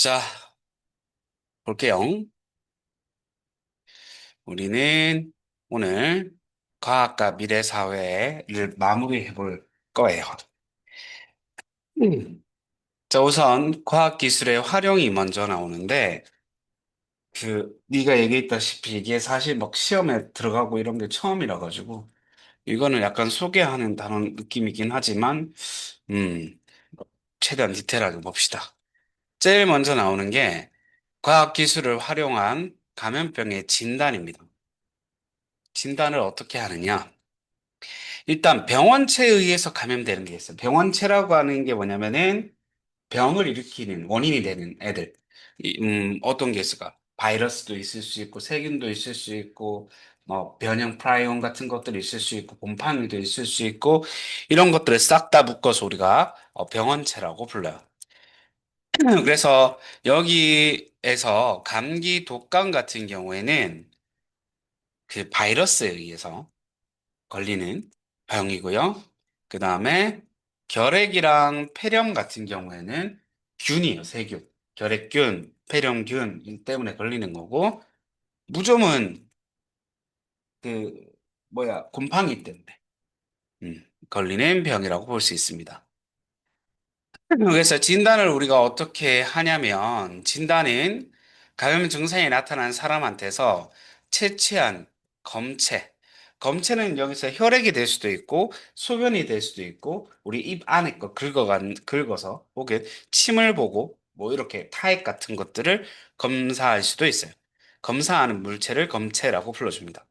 자, 볼게요. 우리는 오늘 과학과 미래 사회를 마무리해 볼 거예요. 자, 우선 과학 기술의 활용이 먼저 나오는데, 네가 얘기했다시피 이게 사실 막 시험에 들어가고 이런 게 처음이라 가지고, 이거는 약간 소개하는 단어 느낌이긴 하지만, 음, 최대한 디테일하게 봅시다. 제일 먼저 나오는 게 과학 기술을 활용한 감염병의 진단입니다. 진단을 어떻게 하느냐? 일단 병원체에 의해서 감염되는 게 있어요. 병원체라고 하는 게 뭐냐면은 병을 일으키는 원인이 되는 애들. 어떤 게 있을까? 바이러스도 있을 수 있고, 세균도 있을 수 있고, 뭐 변형 프라이온 같은 것들이 있을 수 있고, 곰팡이도 있을 수 있고, 이런 것들을 싹 다 묶어서 우리가 병원체라고 불러요. 그래서 여기에서 감기 독감 같은 경우에는 그 바이러스에 의해서 걸리는 병이고요. 그 다음에 결핵이랑 폐렴 같은 경우에는 균이에요, 세균. 결핵균, 폐렴균 때문에 걸리는 거고, 무좀은 그, 곰팡이 때문에 걸리는 병이라고 볼 수 있습니다. 그래서 진단을 우리가 어떻게 하냐면, 진단은 감염 증상이 나타난 사람한테서 채취한 검체, 검체는 여기서 혈액이 될 수도 있고, 소변이 될 수도 있고, 우리 입 안에 거 긁어서, 혹은 침을 보고, 뭐 이렇게 타액 같은 것들을 검사할 수도 있어요. 검사하는 물체를 검체라고 불러줍니다.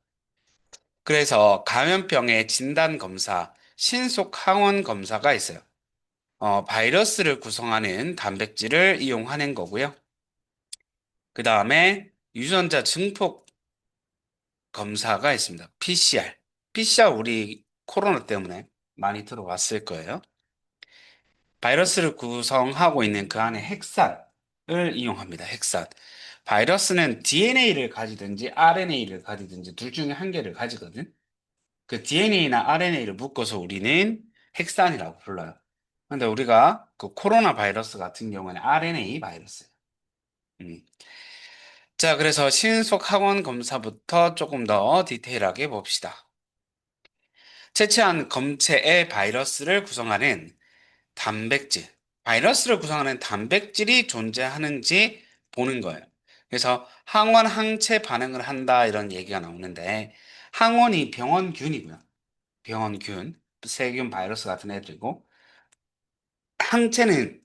그래서 감염병의 진단 검사, 신속 항원 검사가 있어요. 바이러스를 구성하는 단백질을 이용하는 거고요. 그 다음에 유전자 증폭 검사가 있습니다. PCR. PCR 우리 코로나 때문에 많이 들어왔을 거예요. 바이러스를 구성하고 있는 그 안에 핵산을 이용합니다. 핵산. 바이러스는 DNA를 가지든지 RNA를 가지든지 둘 중에 한 개를 가지거든. 그 DNA나 RNA를 묶어서 우리는 핵산이라고 불러요. 근데 우리가 그 코로나 바이러스 같은 경우는 RNA 바이러스예요. 음. 자, 그래서 신속 항원 검사부터 조금 더 디테일하게 봅시다. 채취한 검체의 바이러스를 구성하는 단백질, 바이러스를 구성하는 단백질이 존재하는지 보는 거예요. 그래서 항원 항체 반응을 한다 이런 얘기가 나오는데 항원이 병원균이고요. 병원균, 세균, 바이러스 같은 애들이고 항체는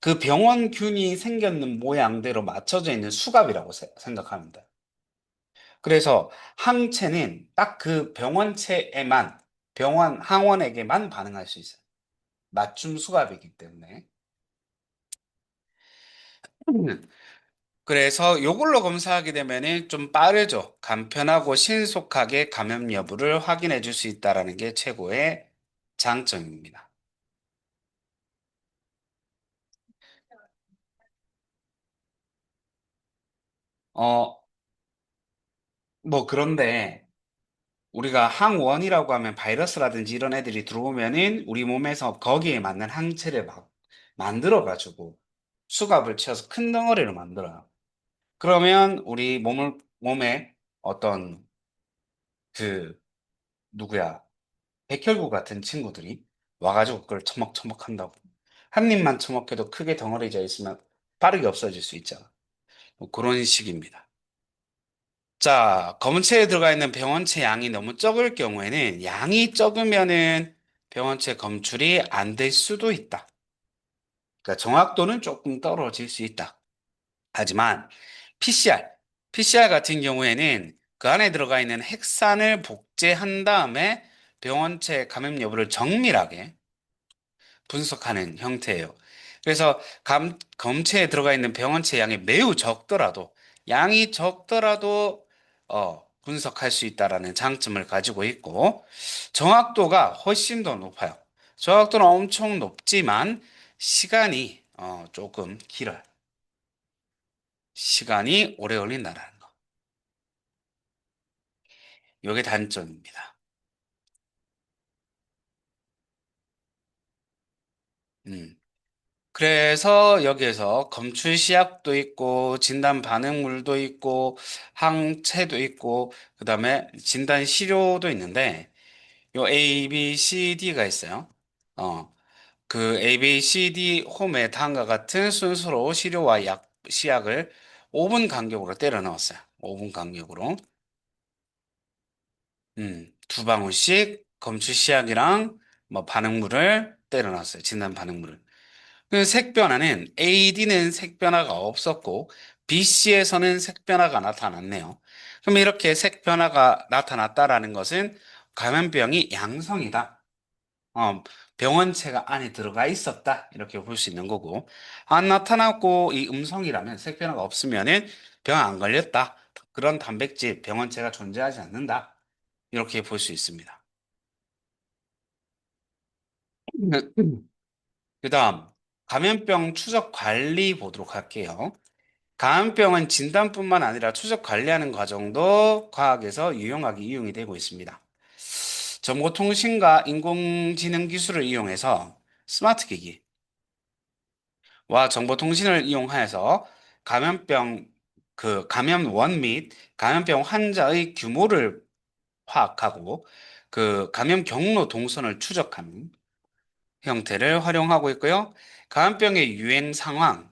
그 병원균이 생겼는 모양대로 맞춰져 있는 수갑이라고 생각합니다. 그래서 항체는 딱 그 병원체에만, 병원, 항원에게만 반응할 수 있어요. 맞춤 수갑이기 때문에. 음. 그래서 이걸로 검사하게 되면은 좀 빠르죠. 간편하고 신속하게 감염 여부를 확인해 줄 수 있다라는 게 최고의 장점입니다. 어, 그런데 우리가 항원이라고 하면 바이러스라든지 이런 애들이 들어오면은 우리 몸에서 거기에 맞는 항체를 막 만들어가지고 수갑을 채워서 큰 덩어리를 만들어요. 그러면 우리 몸에 어떤 그, 누구야, 백혈구 같은 친구들이 와가지고 그걸 처먹처먹 한다고. 한 입만 처먹해도 크게 덩어리져 있으면 빠르게 없어질 수 있잖아. 뭐 그런 식입니다. 자, 검체에 들어가 있는 병원체 양이 너무 적을 경우에는 양이 적으면은 병원체 검출이 안 될 수도 있다. 그러니까 정확도는 조금 떨어질 수 있다. 하지만 PCR 같은 경우에는 그 안에 들어가 있는 핵산을 복제한 다음에 병원체 감염 여부를 정밀하게 분석하는 형태예요. 그래서 검체에 들어가 있는 병원체 양이 매우 적더라도 양이 적더라도 분석할 수 있다라는 장점을 가지고 있고 정확도가 훨씬 더 높아요. 정확도는 엄청 높지만 시간이 조금 길어요. 시간이 오래 걸린다라는 거. 이게 단점입니다. 음. 그래서 여기에서 검출 시약도 있고, 진단 반응물도 있고, 항체도 있고, 그 다음에 진단 시료도 있는데, 요 A, B, C, D가 있어요. 어, 그 A, B, C, D 홈에 다음과 같은 순서로 시료와 시약을 5분 간격으로 때려 넣었어요. 5분 간격으로. 두 방울씩 검출 시약이랑 뭐 반응물을 때려 놨어요. 진단 반응물을. 그 색변화는 AD는 색변화가 없었고 BC에서는 색변화가 나타났네요. 그럼 이렇게 색변화가 나타났다라는 것은 감염병이 양성이다. 어, 병원체가 안에 들어가 있었다. 이렇게 볼 수 있는 거고. 안 나타났고 이 음성이라면 색변화가 없으면은 병 안 걸렸다. 그런 단백질 병원체가 존재하지 않는다. 이렇게 볼 수 있습니다. 그다음 감염병 추적 관리 보도록 할게요. 감염병은 진단뿐만 아니라 추적 관리하는 과정도 과학에서 유용하게 이용이 되고 있습니다. 정보통신과 인공지능 기술을 이용해서 스마트 기기와 정보통신을 이용하여서 감염병 감염원 및 감염병 환자의 규모를 파악하고 그 감염 경로 동선을 추적하는 형태를 활용하고 있고요. 감염병의 유행 상황,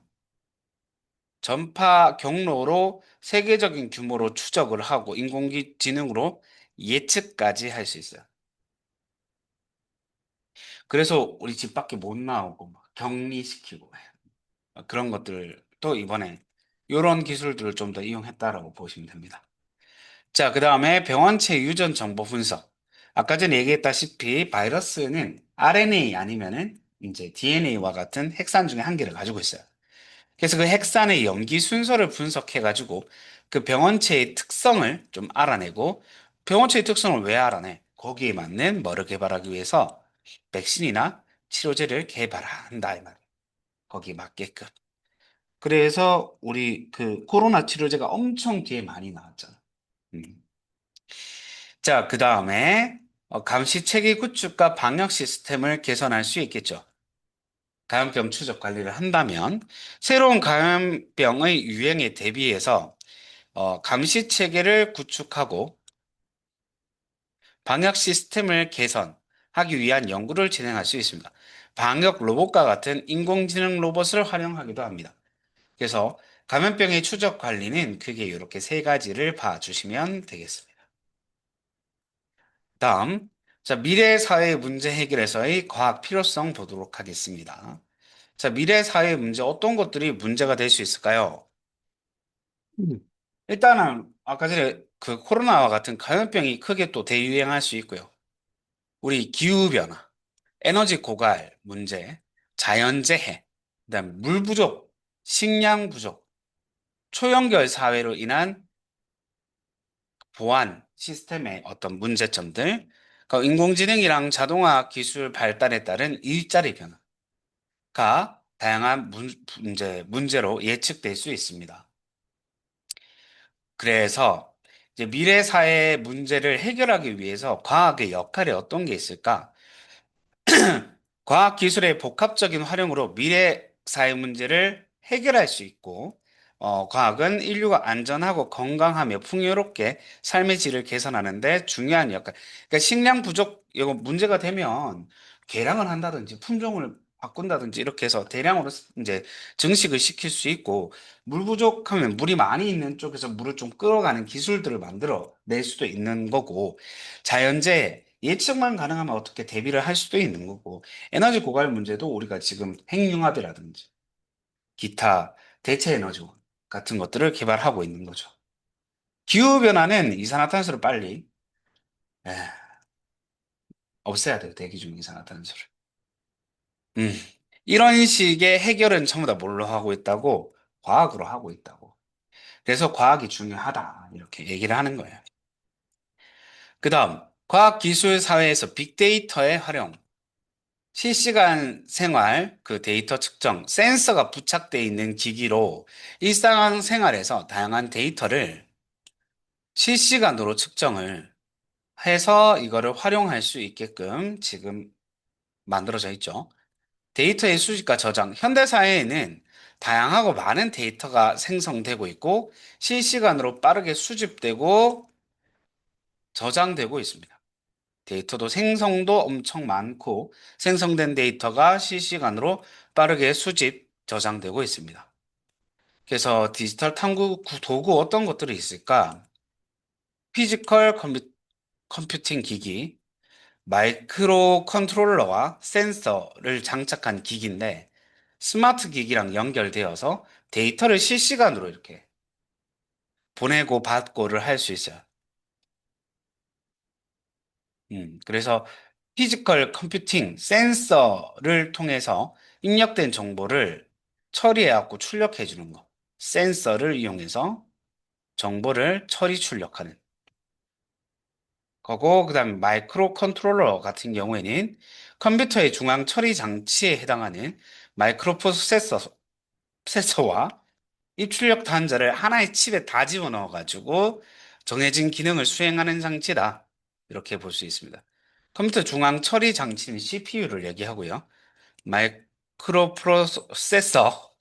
전파 경로로 세계적인 규모로 추적을 하고 인공지능으로 예측까지 할 수 있어요. 그래서 우리 집 밖에 못 나오고 막 격리시키고 그런 것들도 이번에 이런 기술들을 좀 더 이용했다라고 보시면 됩니다. 자, 그 다음에 병원체 유전 정보 분석. 아까 전에 얘기했다시피 바이러스는 RNA 아니면은 이제 DNA와 같은 핵산 중에 한 개를 가지고 있어요. 그래서 그 핵산의 염기 순서를 분석해가지고 그 병원체의 특성을 좀 알아내고 병원체의 특성을 왜 알아내? 거기에 맞는 뭐를 개발하기 위해서 백신이나 치료제를 개발한다 이 말이에요. 거기에 맞게끔. 그래서 우리 그 코로나 치료제가 엄청 뒤에 많이 나왔잖아. 음. 자, 그 다음에 감시 체계 구축과 방역 시스템을 개선할 수 있겠죠. 감염병 추적 관리를 한다면 새로운 감염병의 유행에 대비해서 감시 체계를 구축하고 방역 시스템을 개선하기 위한 연구를 진행할 수 있습니다. 방역 로봇과 같은 인공지능 로봇을 활용하기도 합니다. 그래서 감염병의 추적 관리는 크게 이렇게 세 가지를 봐주시면 되겠습니다. 다음, 자, 미래 사회 문제 해결에서의 과학 필요성 보도록 하겠습니다. 자, 미래 사회 문제 어떤 것들이 문제가 될 수 있을까요? 음. 일단은 아까 전에 그 코로나와 같은 감염병이 크게 또 대유행할 수 있고요. 우리 기후변화, 에너지 고갈 문제, 자연재해, 그다음 물 부족, 식량 부족, 초연결 사회로 인한 보안 시스템의 어떤 문제점들, 그 인공지능이랑 자동화 기술 발달에 따른 일자리 변화가 다양한 문제로 예측될 수 있습니다. 그래서 이제 미래 사회 문제를 해결하기 위해서 과학의 역할이 어떤 게 있을까? 과학 기술의 복합적인 활용으로 미래 사회 문제를 해결할 수 있고, 과학은 인류가 안전하고 건강하며 풍요롭게 삶의 질을 개선하는 데 중요한 역할. 그러니까 식량 부족, 이거 문제가 되면 개량을 한다든지 품종을 바꾼다든지 이렇게 해서 대량으로 이제 증식을 시킬 수 있고, 물 부족하면 물이 많이 있는 쪽에서 물을 좀 끌어가는 기술들을 만들어 낼 수도 있는 거고, 자연재해, 예측만 가능하면 어떻게 대비를 할 수도 있는 거고, 에너지 고갈 문제도 우리가 지금 핵융합이라든지 기타 대체 에너지 같은 것들을 개발하고 있는 거죠. 기후변화는 이산화탄소를 빨리 에, 없애야 돼요. 대기 중 이산화탄소를. 음. 이런 식의 해결은 전부 다 뭘로 하고 있다고? 과학으로 하고 있다고. 그래서 과학이 중요하다. 이렇게 얘기를 하는 거예요. 그 다음, 과학기술 사회에서 빅데이터의 활용. 실시간 생활, 그 데이터 측정, 센서가 부착되어 있는 기기로 일상생활에서 다양한 데이터를 실시간으로 측정을 해서 이거를 활용할 수 있게끔 지금 만들어져 있죠. 데이터의 수집과 저장. 현대 사회에는 다양하고 많은 데이터가 생성되고 있고 실시간으로 빠르게 수집되고 저장되고 있습니다. 데이터도 생성도 엄청 많고 생성된 데이터가 실시간으로 빠르게 수집, 저장되고 있습니다. 그래서 디지털 탐구 도구 어떤 것들이 있을까? 피지컬 컴퓨팅 기기, 마이크로 컨트롤러와 센서를 장착한 기기인데 스마트 기기랑 연결되어서 데이터를 실시간으로 이렇게 보내고 받고를 할 수 있어요. 그래서 피지컬 컴퓨팅 센서를 통해서 입력된 정보를 처리해갖고 출력해 주는 거. 센서를 이용해서 정보를 처리 출력하는 거고, 그다음에 마이크로 컨트롤러 같은 경우에는 컴퓨터의 중앙 처리 장치에 해당하는 마이크로 프로세서와 입출력 단자를 하나의 칩에 다 집어넣어가지고 정해진 기능을 수행하는 장치다. 이렇게 볼 수 있습니다. 컴퓨터 중앙 처리 장치는 CPU를 얘기하고요. 마이크로 프로세서,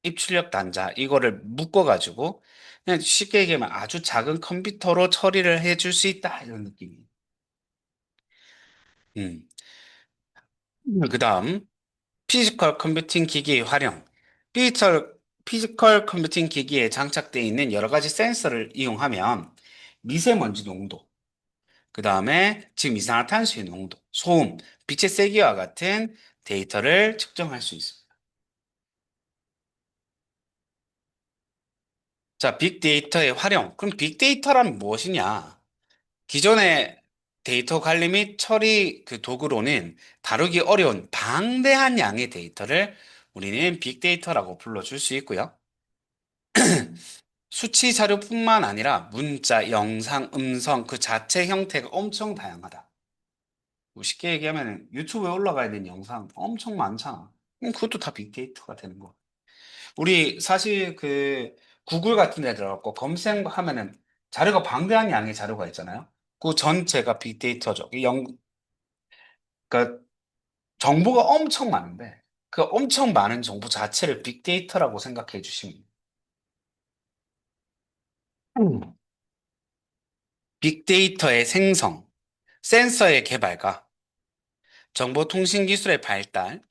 입출력 단자, 이거를 묶어가지고 그냥 쉽게 얘기하면 아주 작은 컴퓨터로 처리를 해줄 수 있다. 이런 느낌이에요. 음. 그 다음, 피지컬 컴퓨팅 기기의 활용. 피지컬 컴퓨팅 기기에 장착되어 있는 여러 가지 센서를 이용하면 미세먼지 농도, 그 다음에 지금 이산화탄소의 농도, 소음, 빛의 세기와 같은 데이터를 측정할 수 있습니다. 자, 빅데이터의 활용. 그럼 빅데이터란 무엇이냐? 기존의 데이터 관리 및 처리 그 도구로는 다루기 어려운 방대한 양의 데이터를 우리는 빅데이터라고 불러줄 수 있고요. 수치 자료뿐만 아니라 문자, 영상, 음성 그 자체 형태가 엄청 다양하다. 뭐 쉽게 얘기하면 유튜브에 올라가야 되는 영상 엄청 많잖아. 그것도 다 빅데이터가 되는 거. 우리 사실 그 구글 같은 데 들어가고 검색하면은 자료가 방대한 양의 자료가 있잖아요. 그 전체가 빅데이터죠. 그러니까 정보가 엄청 많은데 그 엄청 많은 정보 자체를 빅데이터라고 생각해 주시면 돼요. 빅데이터의 생성, 센서의 개발과 정보통신 기술의 발달,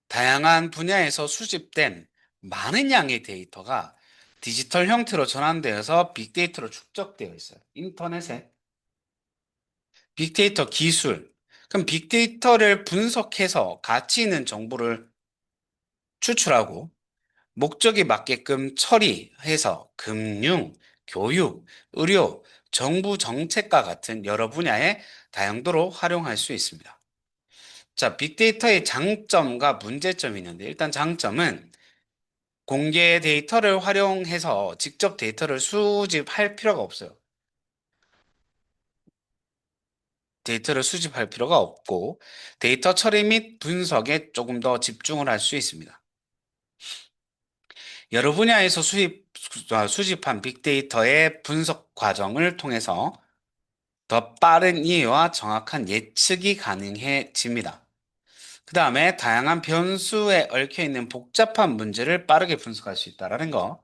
다양한 분야에서 수집된 많은 양의 데이터가 디지털 형태로 전환되어서 빅데이터로 축적되어 있어요. 인터넷에 빅데이터 기술. 그럼 빅데이터를 분석해서 가치 있는 정보를 추출하고 목적에 맞게끔 처리해서 금융, 교육, 의료, 정부 정책과 같은 여러 분야의 다양도로 활용할 수 있습니다. 자, 빅데이터의 장점과 문제점이 있는데 일단 장점은 공개 데이터를 활용해서 직접 데이터를 수집할 필요가 없어요. 데이터를 수집할 필요가 없고 데이터 처리 및 분석에 조금 더 집중을 할 수 있습니다. 여러 분야에서 수집한 빅데이터의 분석 과정을 통해서 더 빠른 이해와 정확한 예측이 가능해집니다. 그 다음에 다양한 변수에 얽혀 있는 복잡한 문제를 빠르게 분석할 수 있다는 거.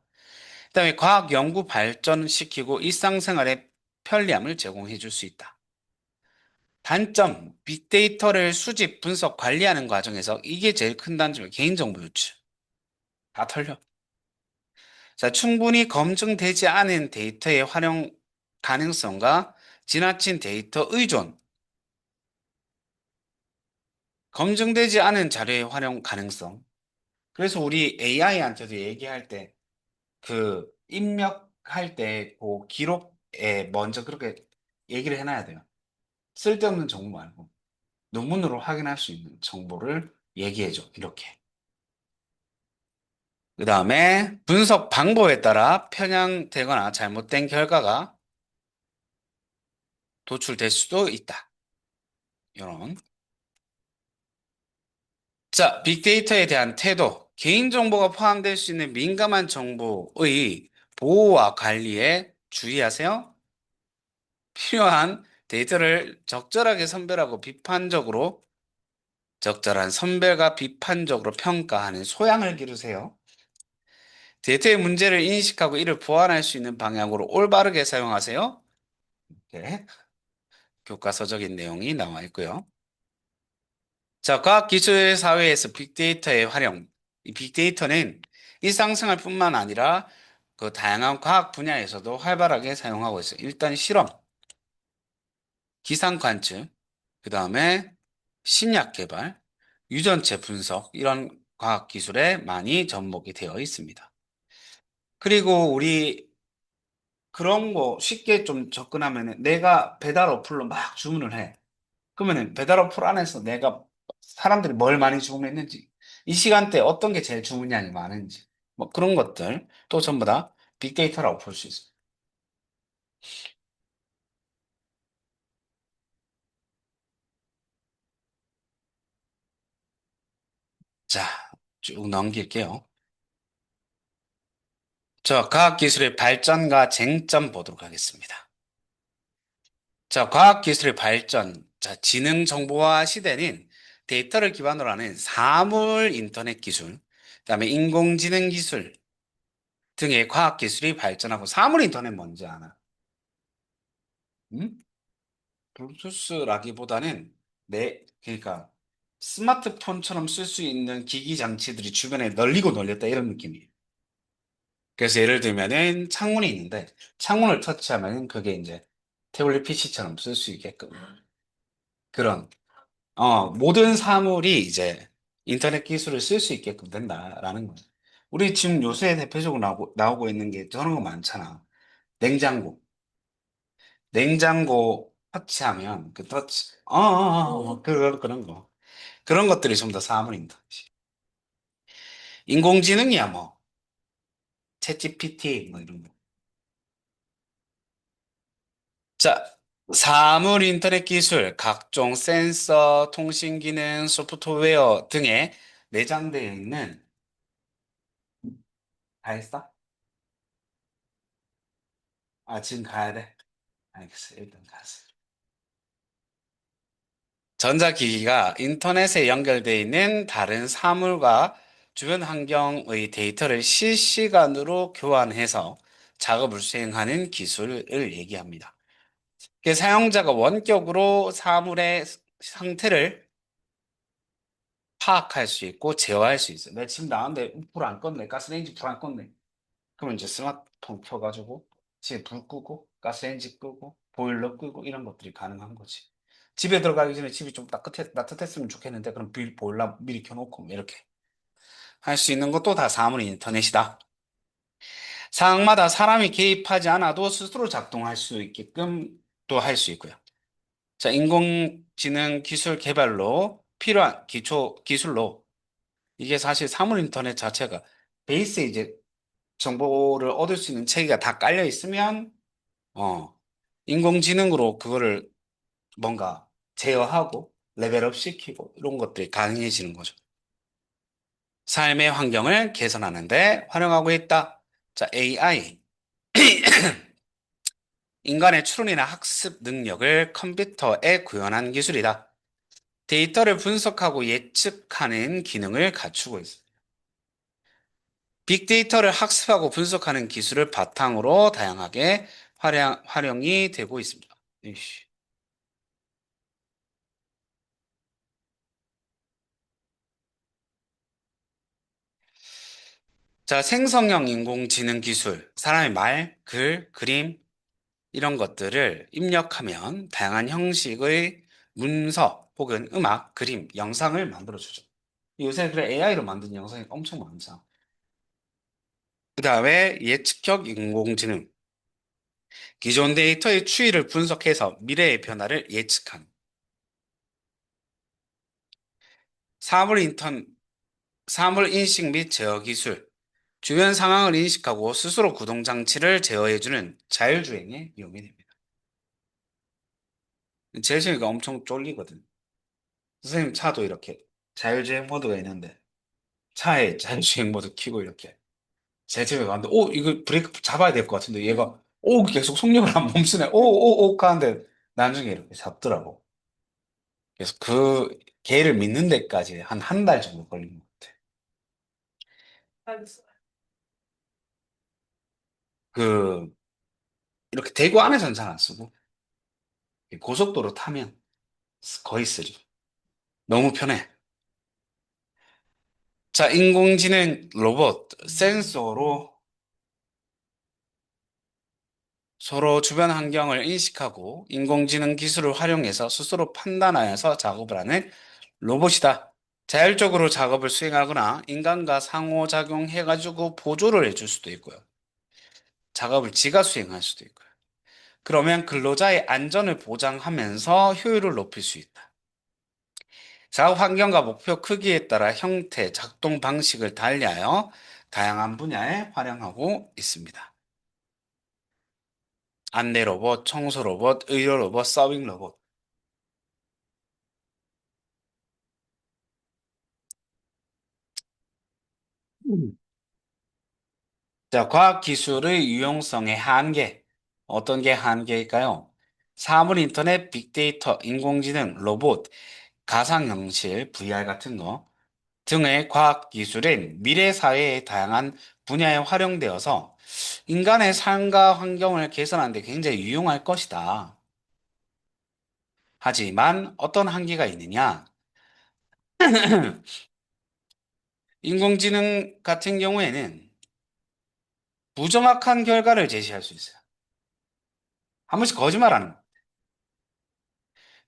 그 다음에 과학 연구 발전시키고 일상생활에 편리함을 제공해 줄 수 있다. 단점, 빅데이터를 수집, 분석, 관리하는 과정에서 이게 제일 큰 단점이에요. 개인정보 유출. 다 털려. 자, 충분히 검증되지 않은 데이터의 활용 가능성과 지나친 데이터 의존, 검증되지 않은 자료의 활용 가능성. 그래서 우리 AI한테도 얘기할 때, 그, 입력할 때, 그 기록에 먼저 그렇게 얘기를 해놔야 돼요. 쓸데없는 정보 말고, 논문으로 확인할 수 있는 정보를 얘기해줘. 이렇게. 그 다음에 분석 방법에 따라 편향되거나 잘못된 결과가 도출될 수도 있다. 이런. 자, 빅데이터에 대한 태도. 개인정보가 포함될 수 있는 민감한 정보의 보호와 관리에 주의하세요. 필요한 데이터를 적절하게 선별하고 비판적으로 적절한 선별과 비판적으로 평가하는 소양을 기르세요. 데이터의 문제를 인식하고 이를 보완할 수 있는 방향으로 올바르게 사용하세요. 이렇게 교과서적인 내용이 나와 있고요. 자, 과학기술 사회에서 빅데이터의 활용. 이 빅데이터는 일상생활뿐만 아니라 그 다양한 과학 분야에서도 활발하게 사용하고 있어요. 일단 실험, 기상 관측, 그 다음에 신약 개발, 유전체 분석, 이런 과학 기술에 많이 접목이 되어 있습니다. 그리고 우리 그런 거 쉽게 좀 접근하면은 내가 배달 어플로 막 주문을 해. 그러면은 배달 어플 안에서 내가 사람들이 뭘 많이 주문했는지, 이 시간대에 어떤 게 제일 주문량이 많은지, 뭐 그런 것들 또 전부 다 빅데이터라고 볼 수 있습니다. 자, 쭉 넘길게요. 자, 과학기술의 발전과 쟁점 보도록 하겠습니다. 자, 과학기술의 발전, 자, 지능정보화 시대는 데이터를 기반으로 하는 사물 인터넷 기술, 그다음에 인공지능 기술 등의 과학기술이 발전하고 사물 인터넷 뭔지 아나? 음? 블루투스라기보다는 그러니까 스마트폰처럼 쓸 수 있는 기기 장치들이 주변에 널리고 널렸다 이런 느낌이에요. 그래서 예를 들면은 창문이 있는데 창문을 터치하면 그게 이제 태블릿 PC처럼 쓸 수 있게끔 그런 모든 사물이 이제 인터넷 기술을 쓸 수 있게끔 된다라는 거죠. 우리 지금 요새 대표적으로 나오고 있는 게 저런 거 많잖아. 냉장고. 냉장고 터치하면 그 터치, 그런 거. 그런 것들이 좀 더 사물입니다. 인공지능이야 뭐. 챗GPT 뭐 이런 거. 자, 사물 인터넷 기술, 각종 센서, 통신 기능, 소프트웨어 등에 내장되어 있는 다 했어? 아, 지금 가야 돼. 알겠어. 일단 가세요. 전자기기가 인터넷에 연결되어 있는 다른 사물과 주변 환경의 데이터를 실시간으로 교환해서 작업을 수행하는 기술을 얘기합니다. 사용자가 원격으로 사물의 상태를 파악할 수 있고 제어할 수 있어요. 내 지금 나왔는데 불 안 껐네. 가스레인지 불 안 껐네. 그러면 이제 스마트폰 켜가지고 집에 불 끄고 가스레인지 끄고 보일러 끄고 이런 것들이 가능한 거지. 집에 들어가기 전에 집이 좀 따뜻했으면 좋겠는데 그럼 보일러 미리 켜놓고 뭐 이렇게 할 수 있는 것도 다 사물 인터넷이다. 상황마다 사람이 개입하지 않아도 스스로 작동할 수 있게끔 또 할 수 있고요. 자, 인공지능 기술 개발로 필요한 기초 기술로 이게 사실 사물 인터넷 자체가 베이스에 이제 정보를 얻을 수 있는 체계가 다 깔려 있으면 어, 인공지능으로 그거를 뭔가 제어하고 레벨업 시키고 이런 것들이 가능해지는 거죠. 삶의 환경을 개선하는데 활용하고 있다. 자, AI. 인간의 추론이나 학습 능력을 컴퓨터에 구현한 기술이다. 데이터를 분석하고 예측하는 기능을 갖추고 있습니다. 빅데이터를 학습하고 분석하는 기술을 바탕으로 다양하게 활용이 되고 있습니다. 이씨. 자, 생성형 인공지능 기술, 사람의 말, 글, 그림, 이런 것들을 입력하면 다양한 형식의 문서 혹은 음악, 그림, 영상을 만들어주죠. 요새 그래 AI로 만든 영상이 엄청 많죠. 그 다음에 예측형 인공지능, 기존 데이터의 추이를 분석해서 미래의 변화를 예측한 사물 인턴, 사물 인식 및 제어 기술, 주변 상황을 인식하고 스스로 구동 장치를 제어해주는 자율주행에 이용이 됩니다. 제시가 엄청 쫄리거든. 선생님 차도 이렇게 자율주행 모드가 있는데 차에 자율주행 모드 켜고 이렇게 제 집에 가는데 이거 브레이크 잡아야 될 것 같은데 얘가 계속 속력을 안 멈추네. 하는데 나중에 이렇게 잡더라고. 그래서 그 개를 믿는 데까지 한 달 정도 걸린 것 같아. 알겠어. 그, 이렇게 대구 안에서는 잘 안 쓰고, 고속도로 타면 거의 쓰지. 너무 편해. 자, 인공지능 로봇, 센서로 서로 주변 환경을 인식하고 인공지능 기술을 활용해서 스스로 판단하여서 작업을 하는 로봇이다. 자율적으로 작업을 수행하거나 인간과 상호작용해가지고 보조를 해줄 수도 있고요. 작업을 지가 수행할 수도 있고요. 그러면 근로자의 안전을 보장하면서 효율을 높일 수 있다. 작업 환경과 목표 크기에 따라 형태, 작동 방식을 달리하여 다양한 분야에 활용하고 있습니다. 안내 로봇, 청소 로봇, 의료 로봇, 서빙 로봇. 음. 자, 과학기술의 유용성의 한계. 어떤 게 한계일까요? 사물 인터넷, 빅데이터, 인공지능, 로봇, 가상현실, VR 같은 거 등의 과학기술은 미래 사회의 다양한 분야에 활용되어서 인간의 삶과 환경을 개선하는 데 굉장히 유용할 것이다. 하지만 어떤 한계가 있느냐? 인공지능 같은 경우에는 부정확한 결과를 제시할 수 있어요. 한 번씩 거짓말하는 거.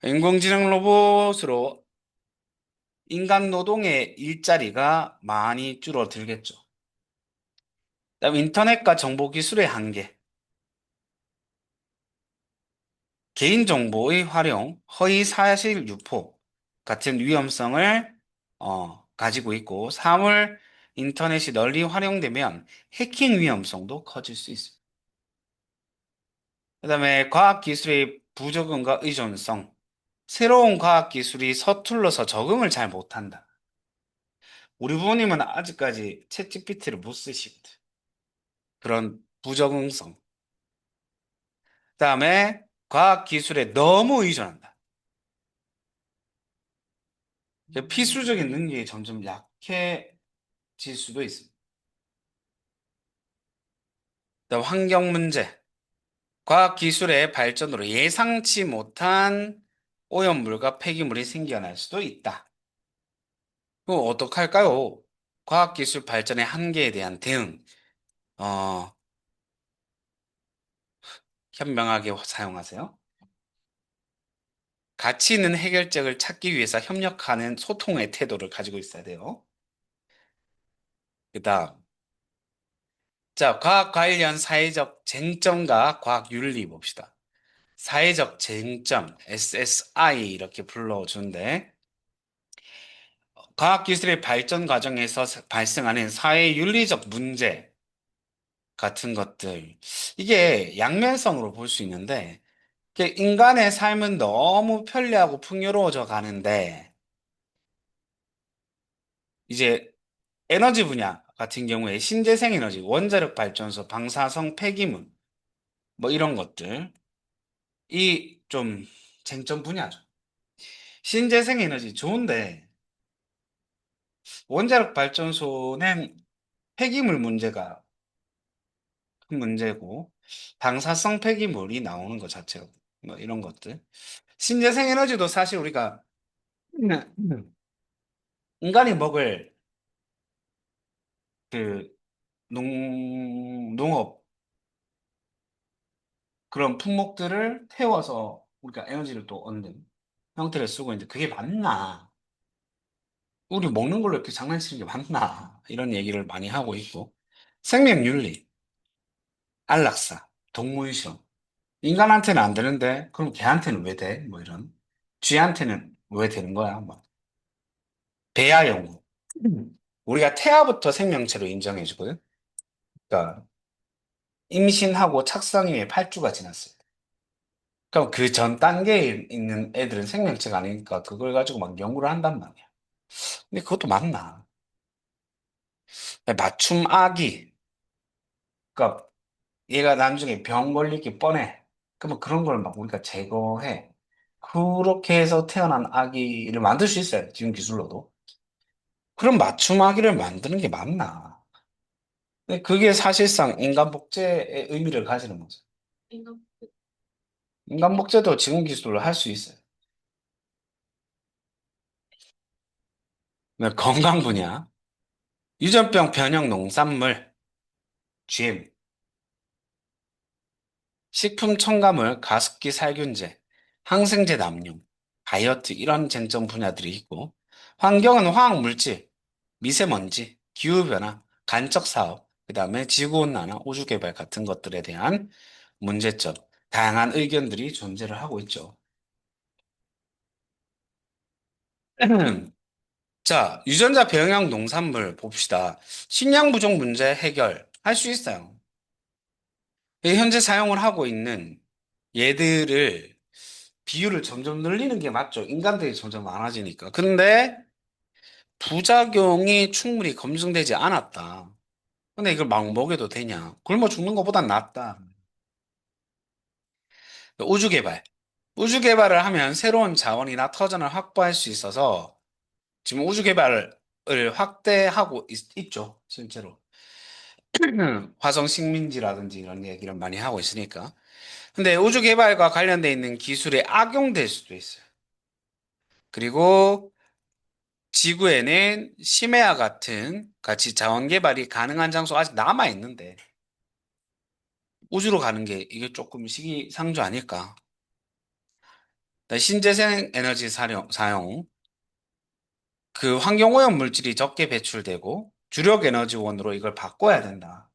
인공지능 로봇으로 인간 노동의 일자리가 많이 줄어들겠죠. 그다음 인터넷과 정보 기술의 한계, 개인정보의 활용, 허위 사실 유포 같은 위험성을 가지고 있고, 사물 인터넷이 널리 활용되면 해킹 위험성도 커질 수 있습니다. 그다음에 과학기술의 부적응과 의존성, 새로운 과학기술이 서툴러서 적응을 잘 못한다. 우리 부모님은 아직까지 챗GPT를 못 쓰시거든. 그런 부적응성. 그다음에 과학기술에 너무 의존한다. 피수적인 능력이 점점 약해질 수도 있습니다. 그다음 환경 문제. 과학기술의 발전으로 예상치 못한 오염물과 폐기물이 생겨날 수도 있다. 그럼 어떡할까요? 과학기술 발전의 한계에 대한 대응, 어, 현명하게 사용하세요. 가치 있는 해결책을 찾기 위해서 협력하는 소통의 태도를 가지고 있어야 돼요. 그다음, 자, 과학 관련 사회적 쟁점과 과학 윤리 봅시다. 사회적 쟁점, SSI 이렇게 불러주는데, 과학기술의 발전 과정에서 발생하는 사회 윤리적 문제 같은 것들, 이게 양면성으로 볼 수 있는데, 이게 인간의 삶은 너무 편리하고 풍요로워져 가는데, 이제 에너지 분야 같은 경우에 신재생 에너지, 원자력 발전소, 방사성 폐기물, 뭐 이런 것들, 이 좀 쟁점 분야죠. 신재생 에너지 좋은데, 원자력 발전소는 폐기물 문제가 큰 문제고, 방사성 폐기물이 나오는 것 자체가, 뭐 이런 것들. 신재생 에너지도 사실 우리가 인간이 먹을 그 농업 그런 품목들을 태워서 우리가 에너지를 또 얻는 형태를 쓰고 있는데 그게 맞나? 우리 먹는 걸로 이렇게 장난치는 게 맞나? 이런 얘기를 많이 하고 있고. 생명윤리, 안락사, 동물실험. 인간한테는 안 되는데, 그럼 걔한테는 왜 돼? 뭐 이런. 쥐한테는 왜 되는 거야? 뭐. 배아 연구. 우리가 태아부터 생명체로 인정해주거든. 그러니까 임신하고 착상임에 8주가 지났어요. 그럼 그 전 단계에 있는 애들은 생명체가 아니니까 그걸 가지고 막 연구를 한단 말이야. 근데 그것도 맞나? 맞춤 아기. 그러니까 얘가 나중에 병 걸리기 뻔해. 그러면 그런 걸 막 우리가 제거해. 그렇게 해서 태어난 아기를 만들 수 있어요. 지금 기술로도. 그럼 맞춤 아기를 만드는 게 맞나? 근데 그게 사실상 인간 복제의 의미를 가지는 거죠. 인간 복제도 지금 기술로 할 수 있어요. 근데 건강 분야, 유전병 변형 농산물, GM, 식품 첨가물, 가습기 살균제, 항생제 남용, 다이어트 이런 쟁점 분야들이 있고, 환경은 화학 물질, 미세먼지, 기후변화, 간척 사업, 그다음에 지구온난화, 우주개발 같은 것들에 대한 문제점, 다양한 의견들이 존재를 하고 있죠. 자, 유전자 변형 농산물 봅시다. 식량 부족 문제 해결할 수 있어요. 현재 사용을 하고 있는 얘들을 비율을 점점 늘리는 게 맞죠. 인간들이 점점 많아지니까. 근데 부작용이 충분히 검증되지 않았다. 근데 이걸 막 먹여도 되냐? 굶어 죽는 것보단 낫다. 우주 개발. 우주 개발을 하면 새로운 자원이나 터전을 확보할 수 있어서 지금 우주 개발을 확대하고 있죠. 실제로. 화성 식민지라든지 이런 얘기를 많이 하고 있으니까. 근데 우주 개발과 관련돼 있는 기술에 악용될 수도 있어요. 그리고 지구에는 심해와 같은 같이 자원 개발이 가능한 장소가 아직 남아 있는데 우주로 가는 게 이게 조금 시기상조 아닐까? 신재생 에너지 사용, 그 환경오염 물질이 적게 배출되고 주력 에너지원으로 이걸 바꿔야 된다.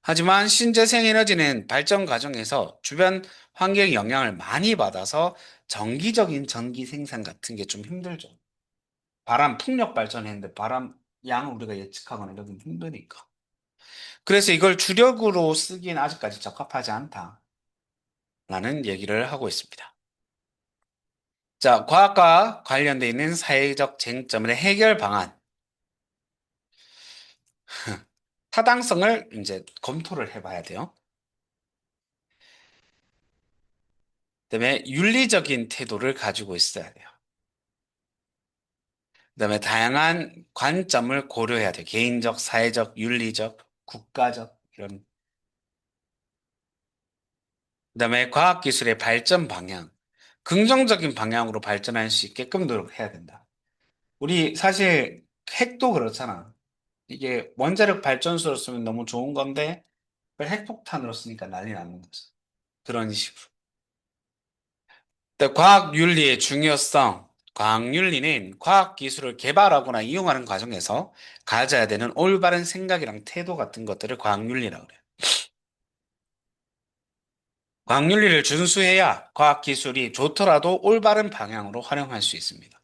하지만 신재생 에너지는 발전 과정에서 주변 환경 영향을 많이 받아서 정기적인 전기 생산 같은 게 좀 힘들죠. 바람, 풍력 발전했는데 바람 양을 우리가 예측하거나 이러긴 힘드니까. 그래서 이걸 주력으로 쓰기엔 아직까지 적합하지 않다라는 얘기를 하고 있습니다. 자, 과학과 관련돼 있는 사회적 쟁점의 해결 방안, 타당성을 이제 검토를 해봐야 돼요. 그다음에 윤리적인 태도를 가지고 있어야 돼요. 그다음에 다양한 관점을 고려해야 돼요. 개인적, 사회적, 윤리적, 국가적 이런. 그다음에 과학기술의 발전 방향, 긍정적인 방향으로 발전할 수 있게끔 노력해야 된다. 우리 사실 핵도 그렇잖아. 이게 원자력 발전소로 쓰면 너무 좋은 건데 그걸 핵폭탄으로 쓰니까 난리 나는 거죠. 그런 식으로. 근데 과학윤리의 중요성, 과학윤리는 과학기술을 개발하거나 이용하는 과정에서 가져야 되는 올바른 생각이랑 태도 같은 것들을 과학윤리라고 그래요. 과학윤리를 준수해야 과학기술이 좋더라도 올바른 방향으로 활용할 수 있습니다.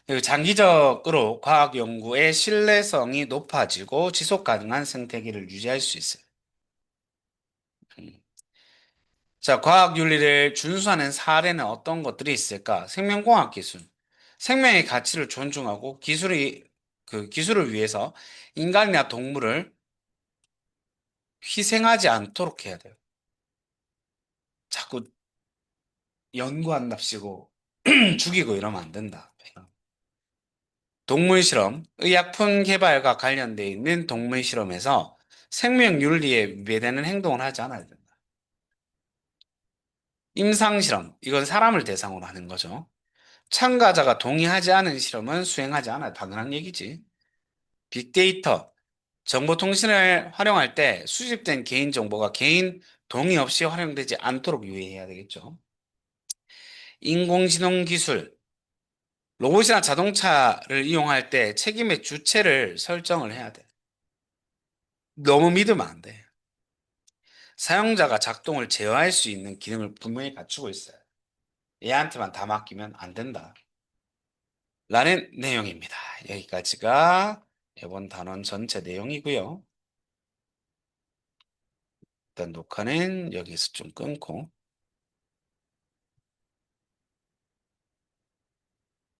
그리고 장기적으로 과학 연구의 신뢰성이 높아지고 지속 가능한 생태계를 유지할 수 있어요. 음. 자, 과학 윤리를 준수하는 사례는 어떤 것들이 있을까? 생명공학 기술. 생명의 가치를 존중하고 그 기술을 위해서 인간이나 동물을 희생하지 않도록 해야 돼요. 자꾸 연구한답시고 죽이고 이러면 안 된다. 동물 실험, 의약품 개발과 관련돼 있는 동물 실험에서 생명 윤리에 위배되는 행동을 하지 않아야 된다. 임상 실험, 이건 사람을 대상으로 하는 거죠. 참가자가 동의하지 않은 실험은 수행하지 않아요. 당연한 얘기지. 빅데이터, 정보통신을 활용할 때 수집된 개인정보가 개인 동의 없이 활용되지 않도록 유의해야 되겠죠. 인공지능 기술, 로봇이나 자동차를 이용할 때 책임의 주체를 설정을 해야 돼. 너무 믿으면 안 돼. 사용자가 작동을 제어할 수 있는 기능을 분명히 갖추고 있어요. 얘한테만 다 맡기면 안 된다. 라는 내용입니다. 여기까지가 이번 단원 전체 내용이고요. 일단 녹화는 여기서 좀 끊고